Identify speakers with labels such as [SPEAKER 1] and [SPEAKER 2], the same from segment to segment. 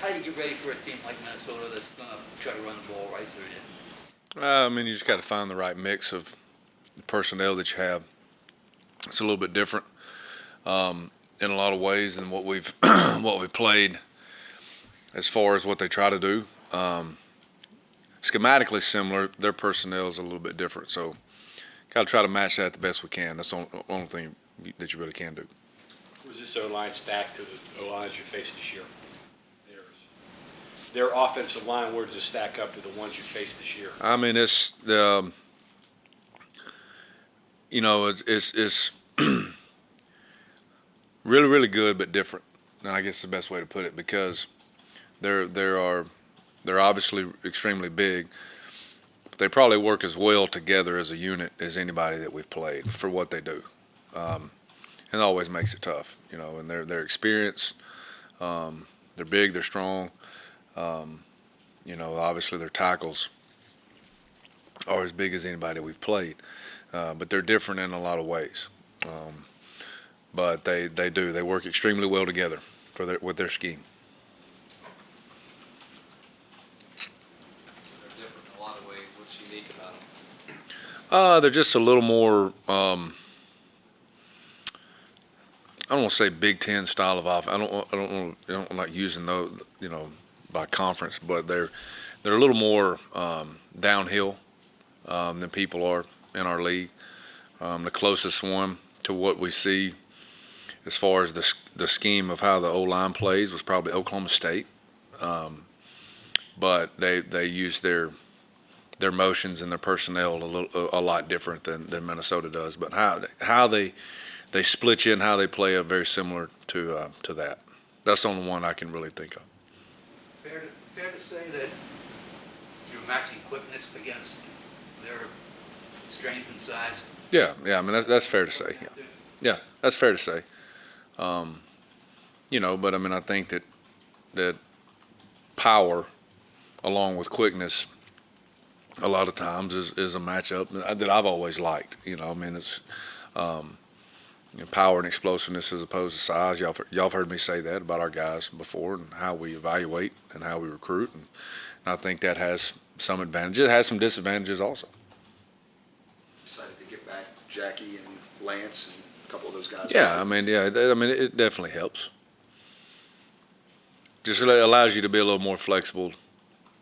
[SPEAKER 1] How do you get ready for a team like Minnesota that's going to try to run the ball right through you?
[SPEAKER 2] I mean, you just got to find the right mix of personnel that you have. It's a little bit different in a lot of ways than what we've what we played as far as what they try to do. Schematically similar, their personnel is a little bit different. So, got to try to match that the best we can. That's the only thing that you really can do.
[SPEAKER 3] Was this O-line stacked to the O-lines you faced this year? Their offensive line, where does it stack up to the ones you faced this year?
[SPEAKER 2] I mean, it's it's really really good, but different. And I guess the best way to put it, because they're obviously extremely big. But they probably work as well together as a unit as anybody that we've played for what they do, and it always makes it tough, And they're experienced, they're big, they're strong. Obviously their tackles are as big as anybody we've played, but they're different in a lot of ways. But they work extremely well together with their scheme.
[SPEAKER 4] So they're different in a lot of ways. What's unique about them?
[SPEAKER 2] They're just a little more. I don't want to say Big Ten style of offense. I don't like using those, by conference, but they're a little more downhill than people are in our league. The closest one to what we see as far as the scheme of how the O-line plays was probably Oklahoma State, but they use their motions and their personnel a lot different than Minnesota does. But how they split you and how they play are very similar to that. That's the only one I can really think of.
[SPEAKER 1] Fair to say that you're matching quickness against their strength and size?
[SPEAKER 2] Yeah. I mean that's fair to say. Yeah, that's fair to say. But I mean I think that power, along with quickness, a lot of times is a matchup that I've always liked. I mean it's. Power and explosiveness as opposed to size. Y'all have heard me say that about our guys before and how we evaluate and how we recruit. And I think that has some advantages. It has some disadvantages also.
[SPEAKER 5] Decided to get back Jackie and Lance and a couple of those guys.
[SPEAKER 2] Yeah, I mean, it definitely helps. Just allows you to be a little more flexible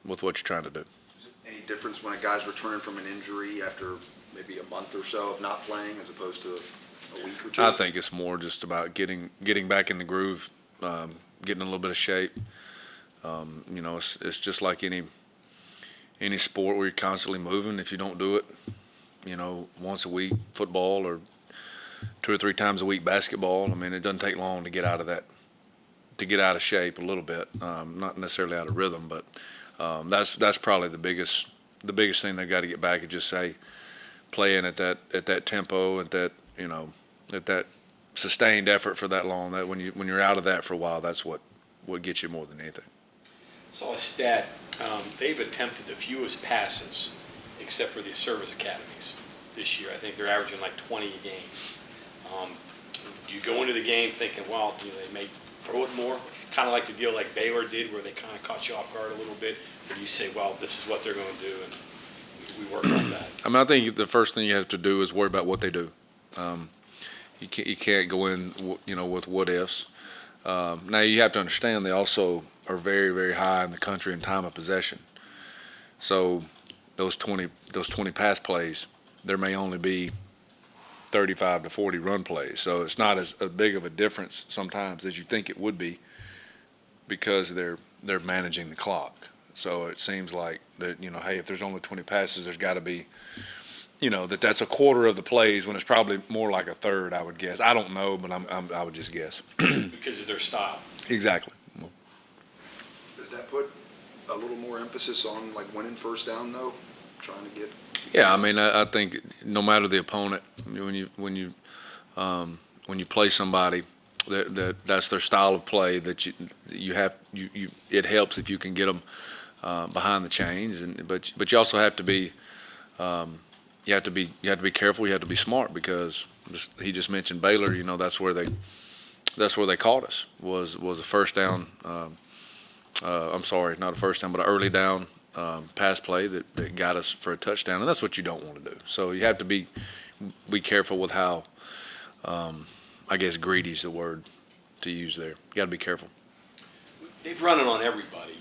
[SPEAKER 2] with what you're trying to do.
[SPEAKER 5] Is it any difference when a guy's returning from an injury after maybe a month or so of not playing as opposed to a week or two?
[SPEAKER 2] I think it's more just about getting back in the groove, getting a little bit of shape. It's just like any sport where you're constantly moving. If you don't do it, once a week, football, or 2 or 3 times a week, basketball. I mean, it doesn't take long to get out of that, to get out of shape a little bit. Not necessarily out of rhythm, but that's probably the biggest thing they've got to get back, is just say playing at that tempo, at that sustained effort for that long. That when you're out of that for a while, that's what gets you more than anything.
[SPEAKER 3] Saw a stat. They've attempted the fewest passes, except for the service academies this year. I think they're averaging like 20 a game. Do you go into the game thinking, well, they may throw it more, kind of like the deal like Baylor did, where they kind of caught you off guard a little bit, or do you say, well, this is what they're going to do, and we work on that?
[SPEAKER 2] I mean, I think the first thing you have to do is worry about what they do. You can't go in, with what ifs. Now you have to understand they also are very, very high in the country in time of possession. So those 20 pass plays, there may only be 35 to 40 run plays. So it's not as big of a difference sometimes as you think it would be, because they're managing the clock. So it seems like that, hey, if there's only 20 passes, there's got to be, that's a quarter of the plays, when it's probably more like a third, I would guess. I don't know, but I would just guess.
[SPEAKER 3] Because of their style.
[SPEAKER 2] Exactly.
[SPEAKER 5] Does that put a little more emphasis on like winning first down though, trying to get?
[SPEAKER 2] Yeah, I mean, I think no matter the opponent, when you play somebody that's their style of play, that you have it helps if you can get them behind the chains, but you also have to be you have to be careful. You have to be smart, because he just mentioned Baylor. That's where they caught us, was a first down I'm sorry, not a first down, but an early down pass play that got us for a touchdown, and that's what you don't want to do. So you have to be careful with how, I guess greedy is the word to use there. You got to be careful.
[SPEAKER 3] They've run it on everybody.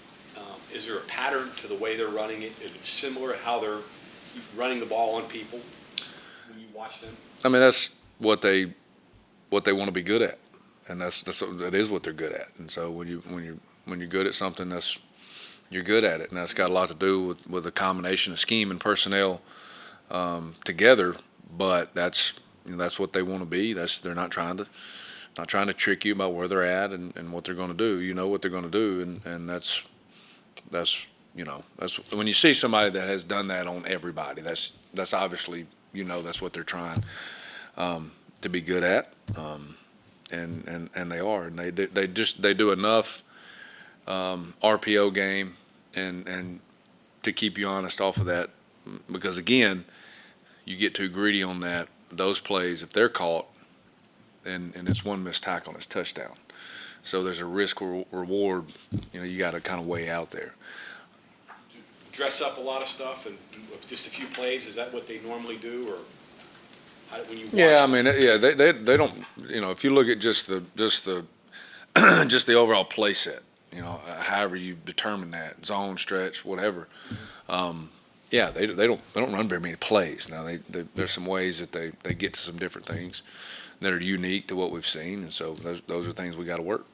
[SPEAKER 3] Is there a pattern to the way they're running it? Is it similar to how they're running the ball on people when you watch them?
[SPEAKER 2] I mean, that's what they want to be good at, and that is what they're good at. And so when you're good at something, you're good at it, and that's got a lot to do with a combination of scheme and personnel together. But that's what they want to be. They're not trying to trick you about where they're at and what they're going to do. You know what they're going to do, and that's when you see somebody that has done that on everybody. That's obviously that's what they're trying to be good at, and they are, and they do enough RPO game and to keep you honest off of that, because again, you get too greedy on those plays. If they're caught and it's one missed tackle and it's touchdown, so there's a risk reward. You got to kind of weigh out there.
[SPEAKER 3] Dress up a lot of stuff and just a few plays. Is that what they normally do, or when you watch?
[SPEAKER 2] Yeah, I mean, they don't. If you look at just the just the overall play set, however you determine that zone, stretch, whatever. Yeah, they don't run very many plays. Now there's some ways that they get to some different things that are unique to what we've seen, and so those are things we got to work.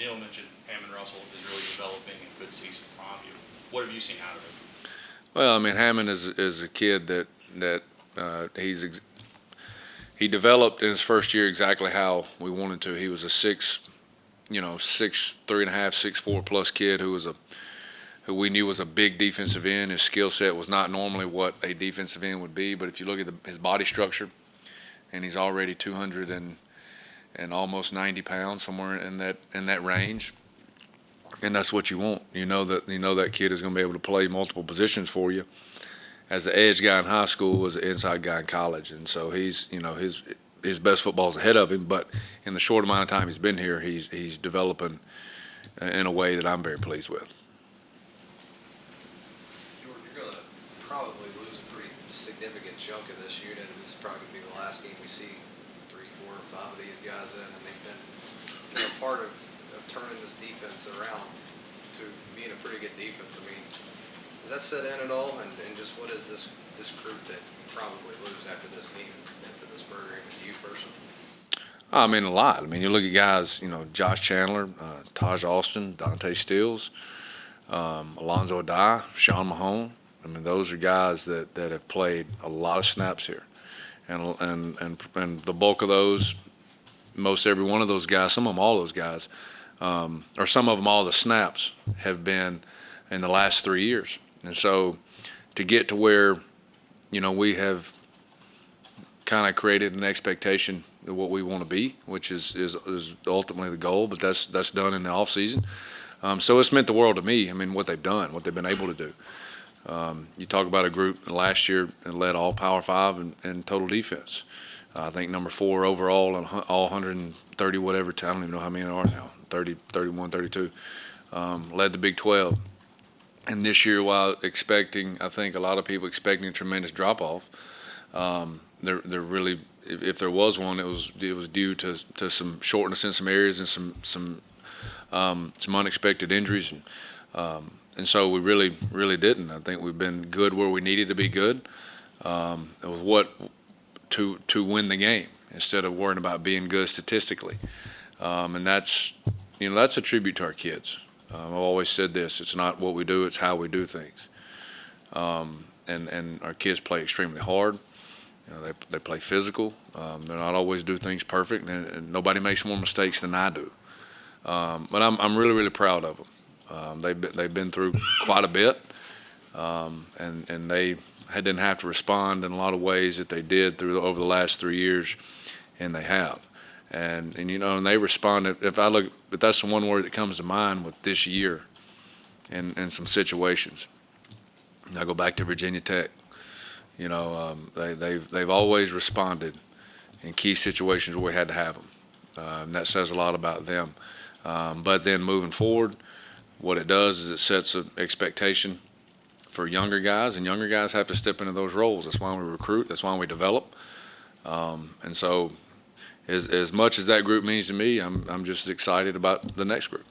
[SPEAKER 6] Neil mentioned Hammond Russell is really developing and could see some from you. What have you seen out of him?
[SPEAKER 2] Well, I mean, Hammond is a kid that he developed in his first year exactly how we wanted to. He was a 6'3.5", 6'4" plus kid who we knew was a big defensive end. His skill set was not normally what a defensive end would be, but if you look at his body structure, and he's already 200 and almost 90 pounds, somewhere in that range. And that's what you want. That kid is going to be able to play multiple positions for you. As an edge guy in high school, as an inside guy in college, and so he's his best football is ahead of him. But in the short amount of time he's been here, he's developing in a way that I'm very pleased with.
[SPEAKER 4] You're going to probably lose a pretty significant chunk of this unit, and this is probably going to be the last game we see 3, 4, 5 of these guys in, and they've been a part of turning this defense around to being a pretty good defense. I mean, does that set in at all? And just what is this group that you probably lose after this game into this program with you personally?
[SPEAKER 2] I mean, a lot. I mean, you look at guys, Josh Chandler, Taj Austin, Dante Stills, Alonzo Adai, Sean Mahone. I mean, those are guys that have played a lot of snaps here. And the bulk of those, most every one of those guys, some of them all those guys, or some of them all the snaps have been in the last 3 years. And so to get to where, we have kind of created an expectation of what we want to be, which is ultimately the goal, but that's done in the off season. So it's meant the world to me. I mean, what they've done, what they've been able to do. You talk about a group last year and led all Power 5 in total defense. I think number 4 overall on all 130 whatever. I don't even know how many there are now. 30, 31, 32. Led the Big 12. And this year, while I think a lot of people expecting a tremendous drop off, they're really, if there was one, it was due to some shortness in some areas and some unexpected injuries, and so we really didn't. I think we've been good where we needed to be good. It was to win the game instead of worrying about being good statistically, and that's a tribute to our kids. I've always said this: it's not what we do, it's how we do things. And our kids play extremely hard. They play physical. They're not always do things perfect, and nobody makes more mistakes than I do. But I'm really proud of them. They've been through quite a bit, and they didn't have to respond in a lot of ways that they did over the last 3 years, and they have. And they responded. If that's the one word that comes to mind with this year, and some situations. I go back to Virginia Tech. They've always responded in key situations where we had to have them. And that says a lot about them. But then moving forward, What it does is it sets an expectation for younger guys, and younger guys have to step into those roles. That's why we recruit. That's why we develop. And so, as much as that group means to me, I'm just excited about the next group.